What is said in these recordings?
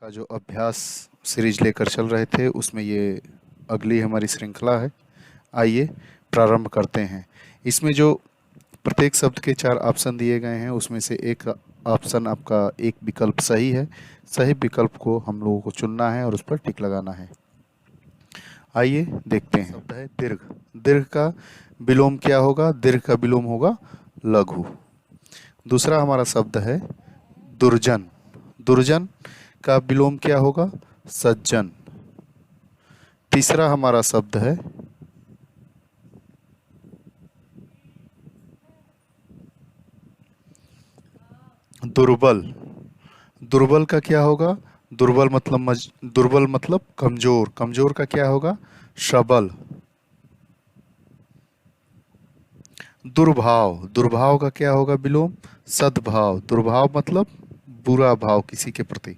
का जो अभ्यास सीरीज लेकर चल रहे थे उसमें ये अगली हमारी श्रृंखला है। आइए प्रारंभ करते हैं। इसमें जो प्रत्येक शब्द के 4 ऑप्शन दिए गए हैं उसमें से एक ऑप्शन आपका एक विकल्प सही है। सही विकल्प को हम लोगों को चुनना है और उस पर टिक लगाना है। आइए देखते हैं। शब्द है दीर्घ। दीर्घ का विलोम क्या होगा? दीर्घ का विलोम होगा लघु। दूसरा हमारा शब्द है दुर्जन। दुर्जन का विलोम क्या होगा? सज्जन। तीसरा हमारा शब्द है दुर्बल। दुर्बल का क्या होगा? दुर्बल मतलब कमजोर। कमजोर का क्या होगा? सबल। दुर्भाव। दुर्भाव का क्या होगा विलोम? सद्भाव। दुर्भाव मतलब बुरा भाव किसी के प्रति।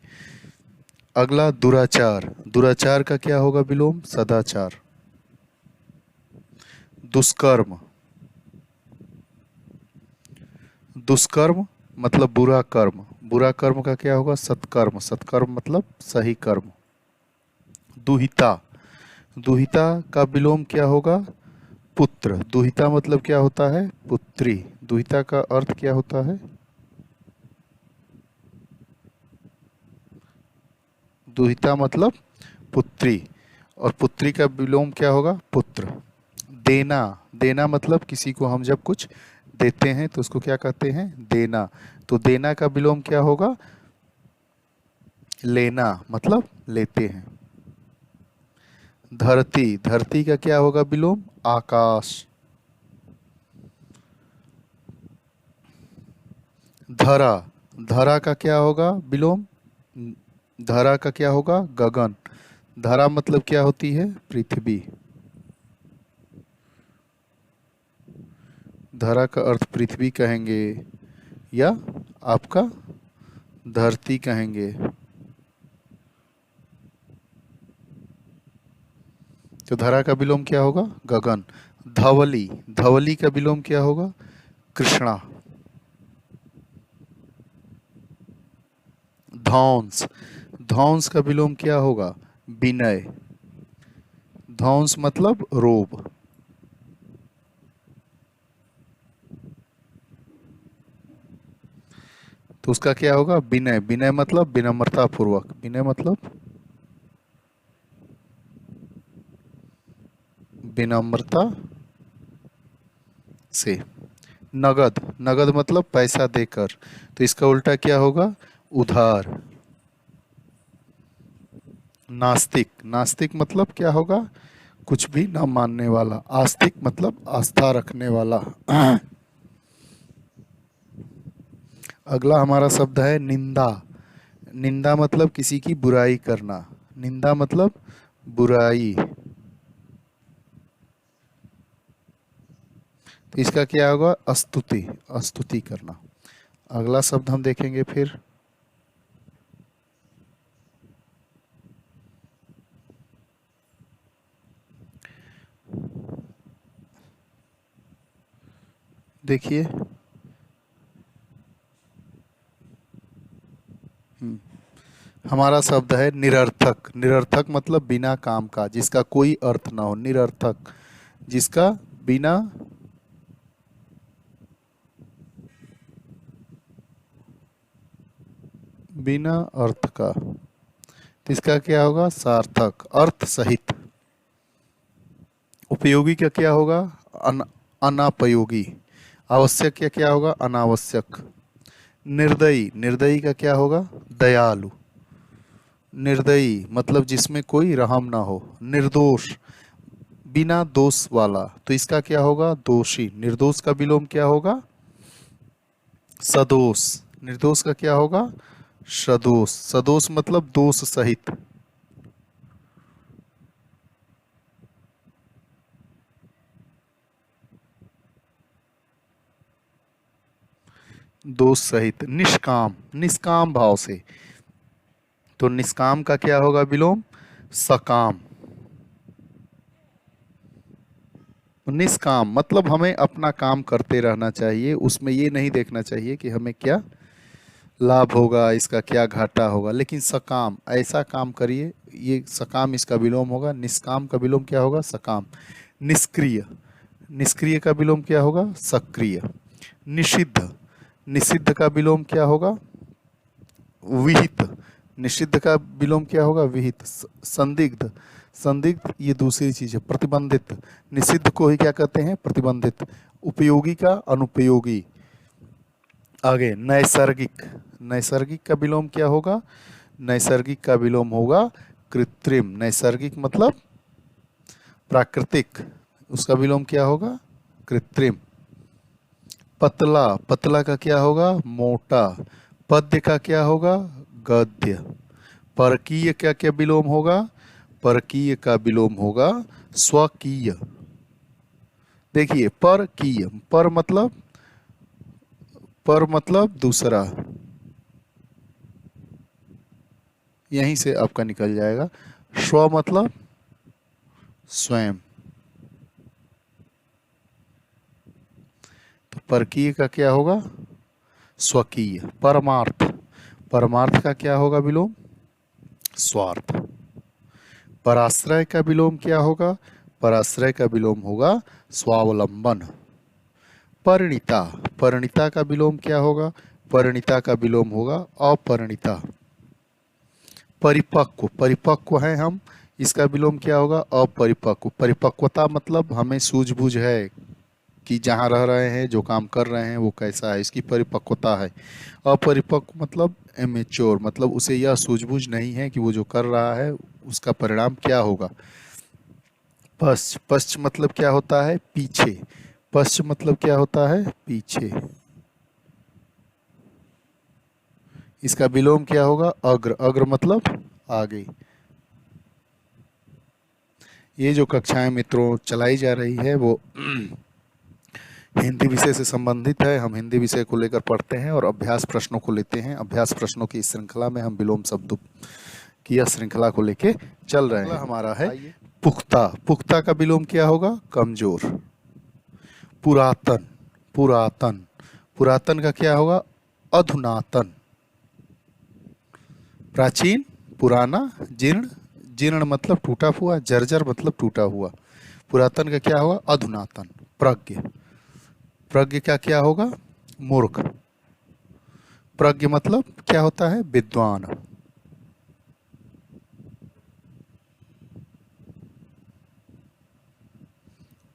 अगला दुराचार। दुराचार का क्या होगा विलोम? सदाचार। दुष्कर्म। दुष्कर्म मतलब बुरा कर्म। बुरा कर्म का क्या होगा? सत्कर्म। सत्कर्म मतलब सही कर्म। दुहिता। दुहिता का विलोम क्या होगा? पुत्र। दुहिता मतलब क्या होता है? पुत्री। दुहिता का अर्थ क्या होता है? दुहिता मतलब पुत्री और पुत्री का विलोम क्या होगा? पुत्र। देना। देना मतलब किसी को हम जब कुछ देते हैं तो उसको क्या कहते हैं? देना। तो देना का विलोम क्या होगा? लेना मतलब लेते हैं। धरती। धरती का क्या होगा विलोम? आकाश। धरा। धरा का क्या होगा विलोम? धरा का क्या होगा? गगन। धरा मतलब क्या होती है? पृथ्वी। धरा का अर्थ पृथ्वी कहेंगे या आपका धरती कहेंगे। तो धरा का विलोम क्या होगा? गगन। धवली। धवली का विलोम क्या होगा? कृष्णा। धौंस। धौंस का विलोम क्या होगा? विनय। धौंस मतलब रोब। तो उसका क्या होगा? विनय। विनय मतलब विनम्रता पूर्वक। विनय मतलब विनम्रता से। नगद। नगद मतलब पैसा देकर। तो इसका उल्टा क्या होगा? उधार। नास्तिक। नास्तिक मतलब क्या होगा? कुछ भी न मानने वाला। आस्तिक मतलब आस्था रखने वाला। अगला हमारा शब्द है निंदा। निंदा मतलब किसी की बुराई करना। निंदा मतलब बुराई। तो इसका क्या होगा? स्तुति। स्तुति करना। अगला शब्द हम देखेंगे फिर देखिए। हमारा शब्द है निरर्थक। निरर्थक मतलब बिना काम का, जिसका कोई अर्थ ना हो। निरर्थक जिसका बिना बिना अर्थ का। तो इसका क्या होगा? सार्थक, अर्थ सहित। उपयोगी का क्या होगा? अनापयोगी। आवश्यक का क्या होगा? अनावश्यक। निर्दयी। निर्दयी का क्या होगा? दयालु। निर्दयी मतलब जिसमें कोई रहम ना हो। निर्दोष बिना दोष वाला। तो इसका क्या होगा? दोषी। निर्दोष का विलोम क्या होगा? सदोष। निर्दोष का क्या होगा? सदोष। सदोष मतलब दोष सहित। दोष सहित। निष्काम। निष्काम भाव से। तो निष्काम का क्या होगा विलोम? सकाम। निष्काम मतलब हमें अपना काम करते रहना चाहिए, उसमें ये नहीं देखना चाहिए कि हमें क्या लाभ होगा, इसका क्या घाटा होगा। लेकिन सकाम, ऐसा काम करिए, ये सकाम इसका विलोम होगा। निष्काम का विलोम क्या होगा? सकाम। निष्क्रिय, निष्क्रिय का विलोम क्या होगा? सक्रिय। निषिद्ध, निषिद्ध का विलोम क्या होगा? विहित। निषिद्ध का विलोम क्या होगा? विहित। संदिग्ध, संदिग्ध ये दूसरी चीज है। प्रतिबंधित, निषिद्ध को ही क्या कहते हैं? प्रतिबंधित। उपयोगी का अनुपयोगी। आगे नैसर्गिक, नैसर्गिक का विलोम क्या होगा? नैसर्गिक का विलोम होगा कृत्रिम। नैसर्गिक मतलब प्राकृतिक, उसका विलोम क्या होगा? कृत्रिम। पतला, पतला का क्या होगा? मोटा। पद्य का क्या होगा? गद्य। परकीय क्या क्या विलोम होगा? परकीय का विलोम होगा स्वकीय। देखिए परकीय, पर मतलब दूसरा, यहीं से आपका निकल जाएगा। स्व मतलब स्वयं। तो परकीय का क्या होगा? स्वकीय। परमार्थ, परमार्थ का क्या होगा विलोम? स्वार्थ। पराश्रय का विलोम क्या होगा? पराश्रय का विलोम होगा स्वावलंबन। परिणीता, परिणीता का विलोम क्या होगा? परिणीता का विलोम होगा अपरिणीता। परिपक्व, परिपक्व है हम, इसका विलोम क्या होगा? अपरिपक्व। परिपक्वता मतलब हमें सूझबूझ है कि जहाँ रह रहे हैं, जो काम कर रहे हैं वो कैसा है, इसकी परिपक्वता है। अपरिपक्व मतलब एमेच्योर, मतलब उसे यह सूझबूझ नहीं है कि वो जो कर रहा है उसका परिणाम क्या होगा। पश्च, पश्च मतलब क्या होता है? पीछे। पश्च मतलब क्या होता है? पीछे। इसका विलोम क्या होगा? अग्र, अग्र मतलब आगे। ये जो कक्षाएं मित्रों चलाई जा रही है वो हिंदी विषय से संबंधित है। हम हिंदी विषय को लेकर पढ़ते हैं और अभ्यास प्रश्नों को लेते हैं। अभ्यास प्रश्नों की इस श्रृंखला में हम विलोम शब्दों की यह श्रृंखला को लेके चल रहे हैं। हमारा है पुख्ता, पुख्ता का विलोम क्या होगा? कमजोर। पुरातन, पुरातन, पुरातन का क्या होगा? अधुनातन। प्राचीन, पुराना, जीर्ण, जीर्ण मतलब टूटा हुआ, जर्जर मतलब टूटा हुआ। पुरातन का क्या होगा? अधुनातन। प्रज्ञ, प्रज्ञ का क्या होगा? मूर्ख। प्रज्ञ मतलब क्या होता है? विद्वान।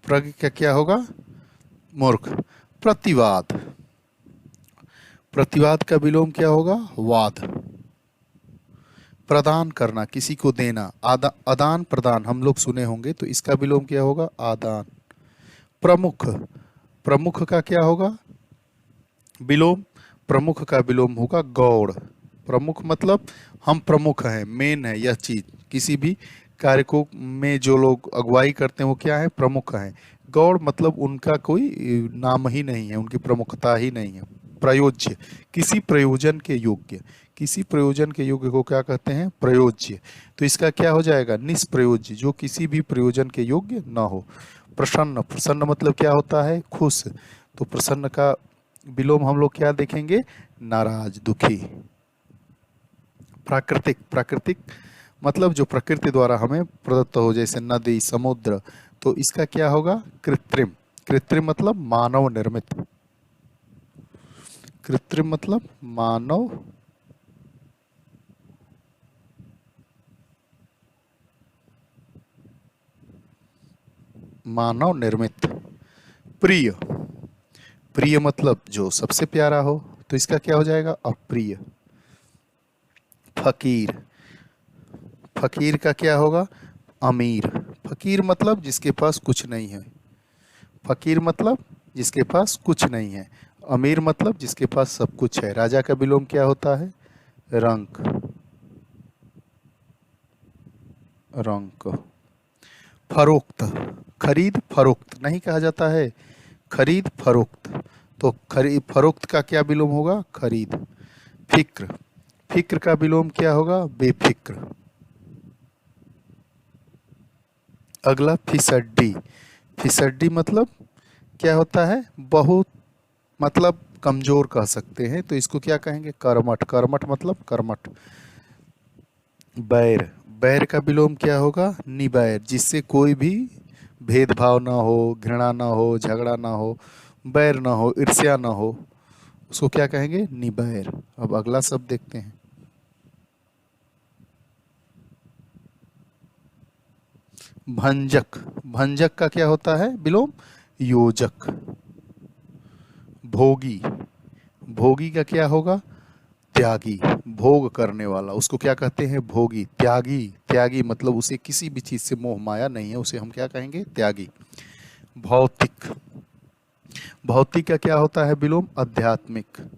प्रज्ञ का क्या होगा? मूर्ख। प्रतिवाद, प्रतिवाद का विलोम क्या होगा? वाद। प्रदान करना, किसी को देना, आदान प्रदान हम लोग सुने होंगे, तो इसका विलोम क्या होगा? आदान। प्रमुख, प्रमुख का क्या होगा विलोम? प्रमुख का विलोम होगा गौड़। प्रमुख मतलब हम प्रमुख हैं, मेन है यह चीज। किसी भी कार्य को में जो लोग अगुवाई करते हैं वो क्या है? प्रमुख हैं। गौड़ मतलब उनका कोई नाम ही नहीं है, उनकी प्रमुखता ही नहीं है। प्रयोज्य, किसी प्रयोजन के योग्य, किसी प्रयोजन के योग्य को क्या कहते हैं? प्रयोज्य। तो इसका क्या हो जाएगा? निष्प्रयोज्य, जो किसी भी प्रयोजन के योग्य न हो। प्रसन्न, प्रसन्न मतलब क्या होता है? खुश। तो प्रसन्न का विलोम हम लोग क्या देखेंगे? नाराज, दुखी। प्राकृतिक, प्राकृतिक मतलब जो प्रकृति द्वारा हमें प्रदत्त हो, जैसे नदी, समुद्र, तो इसका क्या होगा? कृत्रिम। कृत्रिम मतलब मानव निर्मित। कृत्रिम मतलब मानव मानव निर्मित। प्रिय, प्रिय मतलब जो सबसे प्यारा हो, तो इसका क्या हो जाएगा? अप्रिय। फकीर, फकीर का क्या होगा? अमीर। फकीर मतलब जिसके पास कुछ नहीं है। फकीर मतलब जिसके पास कुछ नहीं है। अमीर मतलब जिसके पास सब कुछ है। राजा का विलोम क्या होता है? रंक, रंक। फरोख्त, खरीद फरोख्त नहीं कहा जाता है, खरीद फरोख्त। तो खरीद फरोख्त का क्या विलोम होगा? खरीद। फिक्र, फिक्र का विलोम क्या होगा? बेफिक्र। अगला फिसड्डी, फिसड्डी मतलब क्या होता है? बहुत, मतलब कमजोर कह सकते हैं, तो इसको क्या कहेंगे? कर्मठ। कर्मठ मतलब कर्मठ। बैर। बैर का विलोम क्या होगा? निबैर, जिससे कोई भी भेदभाव ना हो, घृणा ना हो, झगड़ा ना हो, बैर ना हो, ईर्ष्या ना हो, उसको क्या कहेंगे? निबैर। अब अगला शब्द देखते हैं। भंजक। भंजक का क्या होता है विलोम? योजक। भोगी। भोगी का क्या होगा? त्यागी। भोग करने वाला, उसको क्या कहते हैं? भोगी। त्यागी। त्यागी मतलब उसे किसी भी चीज से मोह माया नहीं है, उसे हम क्या कहेंगे? त्यागी। भौतिक। भौतिक का क्या होता है विलोम? आध्यात्मिक।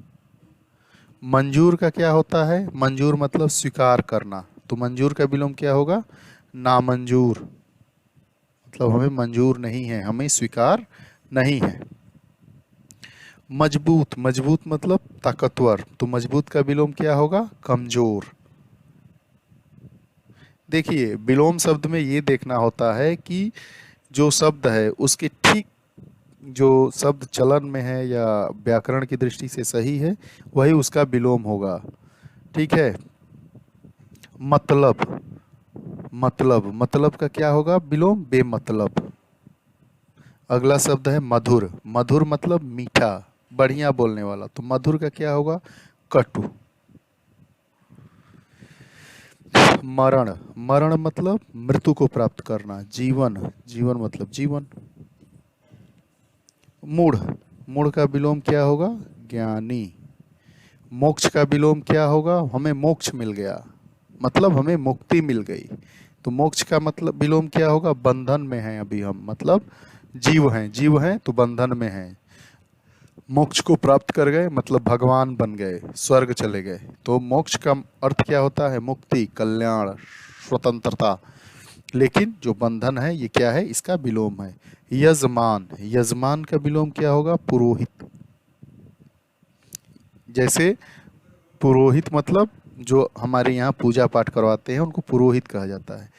मंजूर का क्या होता है? मंजूर मतलब स्वीकार करना, तो मंजूर का विलोम क्या होगा? नामंजूर। मतलब हमें मंजूर नहीं है, हमें स्वीकार नहीं है। मजबूत। मजबूत मतलब ताकतवर, तो मजबूत का विलोम क्या होगा? कमजोर। देखिए, विलोम शब्द में ये देखना होता है कि जो शब्द है उसके ठीक जो शब्द चलन में है या व्याकरण की दृष्टि से सही है, वही उसका विलोम होगा। ठीक है। मतलब। मतलब। मतलब का क्या होगा विलोम? बेमतलब। अगला शब्द है मधुर। मधुर मतलब मीठा, बढ़िया बोलने वाला, तो मधुर का क्या होगा? कटु। मरण। मरण मतलब मृत्यु को प्राप्त करना। जीवन। जीवन मतलब जीवन। मूढ़। मूढ़ का विलोम क्या होगा? ज्ञानी। मोक्ष का विलोम क्या होगा? हमें मोक्ष मिल गया, मतलब हमें मुक्ति मिल गई, तो मोक्ष का मतलब विलोम क्या होगा? बंधन में हैं अभी हम, मतलब जीव हैं, जीव हैं तो बंधन में हैं। मोक्ष को प्राप्त कर गए मतलब भगवान बन गए, स्वर्ग चले गए, तो मोक्ष का अर्थ क्या होता है? मुक्ति, कल्याण, स्वतंत्रता। लेकिन जो बंधन है ये क्या है? इसका विलोम है। यजमान। यजमान का विलोम क्या होगा? पुरोहित। जैसे पुरोहित मतलब जो हमारे यहाँ पूजा पाठ करवाते हैं उनको पुरोहित कहा जाता है,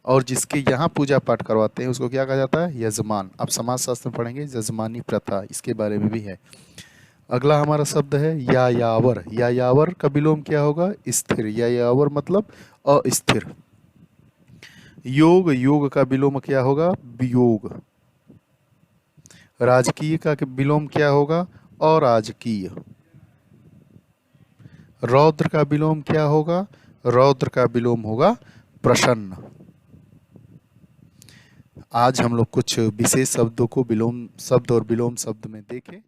और जिसके यहाँ पूजा पाठ करवाते हैं उसको क्या कहा जाता है? यजमान। आप समाज शास्त्र में पढ़ेंगे यजमानी प्रथा, इसके बारे में भी है। अगला हमारा शब्द है यायावर। यायावर का विलोम क्या होगा? स्थिर। यायावर मतलब अस्थिर। योग। योग का विलोम क्या होगा? वियोग। राजकीय का विलोम क्या होगा? अराजकीय। रौद्र का विलोम क्या होगा? रौद्र का विलोम होगा प्रसन्न। आज हम लोग कुछ विशेष शब्दों को विलोम शब्द और विलोम शब्द में देखें।